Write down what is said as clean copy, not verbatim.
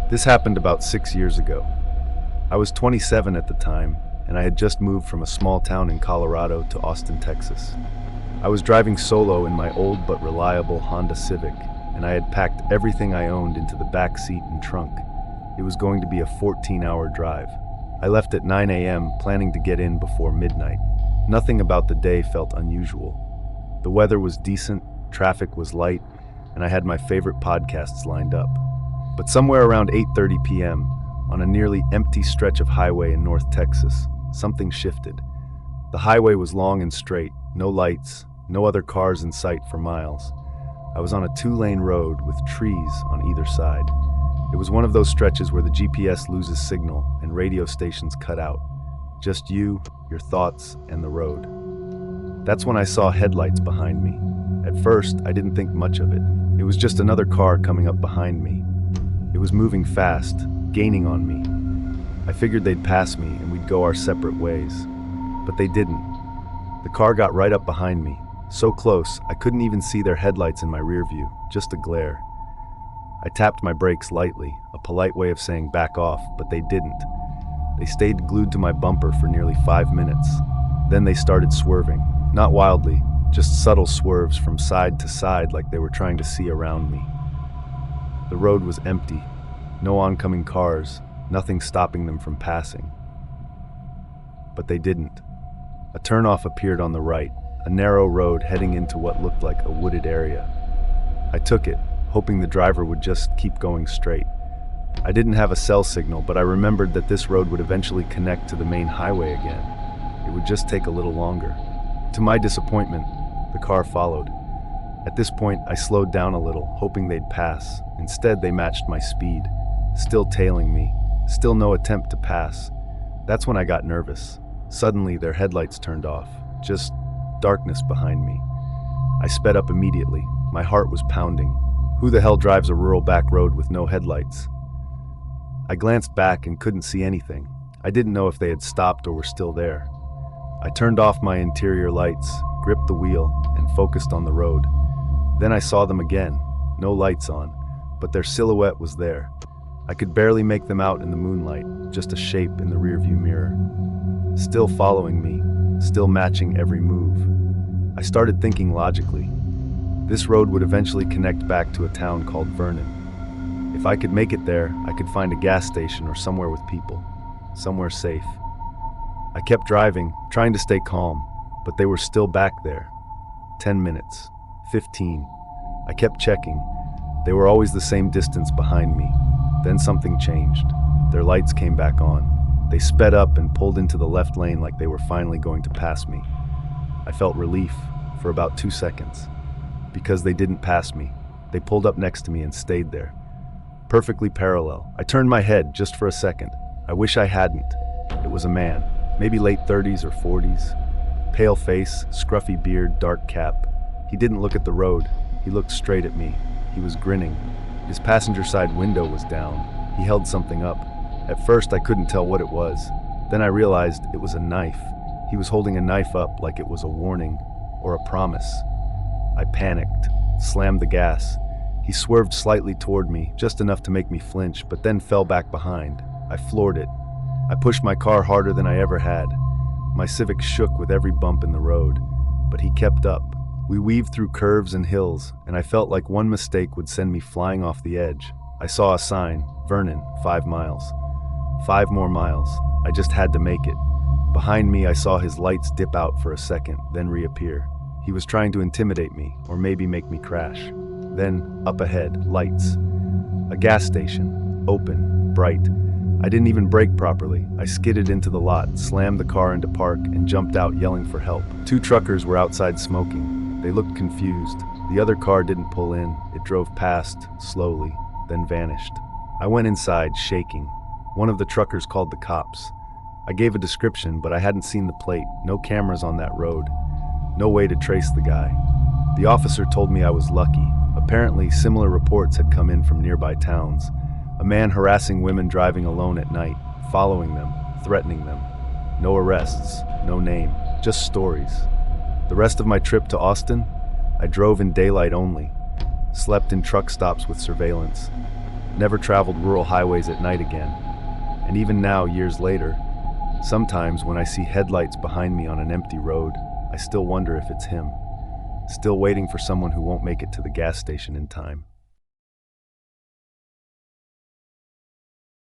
This happened about 6 years ago. I was 27 at the time, and I had just moved from a small town in Colorado to Austin, Texas. I was driving solo in my old but reliable Honda Civic, and I had packed everything I owned into the back seat and trunk. It was going to be a 14-hour drive. I left at 9 a.m., planning to get in before midnight. Nothing about the day felt unusual. The weather was decent, traffic was light, and I had my favorite podcasts lined up. But somewhere around 8:30 p.m., on a nearly empty stretch of highway in North Texas, something shifted. The highway was long and straight, no lights, no other cars in sight for miles. I was on a 2-lane road with trees on either side. It was one of those stretches where the GPS loses signal and radio stations cut out. Just you, your thoughts, and the road. That's when I saw headlights behind me. At first, I didn't think much of it. It was just another car coming up behind me. It was moving fast, gaining on me. I figured they'd pass me and we'd go our separate ways. But they didn't. The car got right up behind me, so close I couldn't even see their headlights in my rear view, just a glare. I tapped my brakes lightly, a polite way of saying back off, but they didn't. They stayed glued to my bumper for nearly 5 minutes. Then they started swerving, not wildly, just subtle swerves from side to side like they were trying to see around me. The road was empty, no oncoming cars, nothing stopping them from passing. But they didn't. A turnoff appeared on the right, a narrow road heading into what looked like a wooded area. I took it, hoping the driver would just keep going straight. I didn't have a cell signal, but I remembered that this road would eventually connect to the main highway again. It would just take a little longer. To my disappointment, the car followed. At this point, I slowed down a little, hoping they'd pass. Instead, they matched my speed, still tailing me, still no attempt to pass. That's when I got nervous. Suddenly, their headlights turned off, just darkness behind me. I sped up immediately. My heart was pounding. Who the hell drives a rural back road with no headlights? I glanced back and couldn't see anything. I didn't know if they had stopped or were still there. I turned off my interior lights, gripped the wheel, and focused on the road. Then I saw them again, no lights on, but their silhouette was there. I could barely make them out in the moonlight, just a shape in the rearview mirror. Still following me, still matching every move. I started thinking logically. This road would eventually connect back to a town called Vernon. If I could make it there, I could find a gas station or somewhere with people, somewhere safe. I kept driving, trying to stay calm, but they were still back there. 10 minutes, 15. I kept checking. They were always the same distance behind me. Then something changed. Their lights came back on. They sped up and pulled into the left lane like they were finally going to pass me. I felt relief for about 2 seconds. Because they didn't pass me, they pulled up next to me and stayed there. Perfectly parallel. I turned my head just for a second. I wish I hadn't. It was a man, maybe late 30s or 40s. Pale face, scruffy beard, dark cap. He didn't look at the road. He looked straight at me. He was grinning. His passenger side window was down. He held something up. At first, I couldn't tell what it was. Then I realized it was a knife. He was holding a knife up like it was a warning or a promise. I panicked, slammed the gas. He swerved slightly toward me, just enough to make me flinch, but then fell back behind. I floored it. I pushed my car harder than I ever had. My Civic shook with every bump in the road, but he kept up. We weaved through curves and hills, and I felt like one mistake would send me flying off the edge. I saw a sign, Vernon, 5 miles. 5 more miles. I just had to make it. Behind me, I saw his lights dip out for a second, then reappear. He was trying to intimidate me, or maybe make me crash. Then, up ahead, lights. A gas station, open, bright. I didn't even brake properly. I skidded into the lot, slammed the car into park, and jumped out yelling for help. 2 truckers were outside smoking. They looked confused. The other car didn't pull in. It drove past, slowly, then vanished. I went inside, shaking. One of the truckers called the cops. I gave a description, but I hadn't seen the plate. No cameras on that road. No way to trace the guy. The officer told me I was lucky. Apparently, similar reports had come in from nearby towns. A man harassing women driving alone at night, following them, threatening them. No arrests, no name, just stories. The rest of my trip to Austin, I drove in daylight only, slept in truck stops with surveillance. never traveled rural highways at night again. And even now, years later, sometimes when I see headlights behind me on an empty road, I still wonder if it's him, still waiting for someone who won't make it to the gas station in time.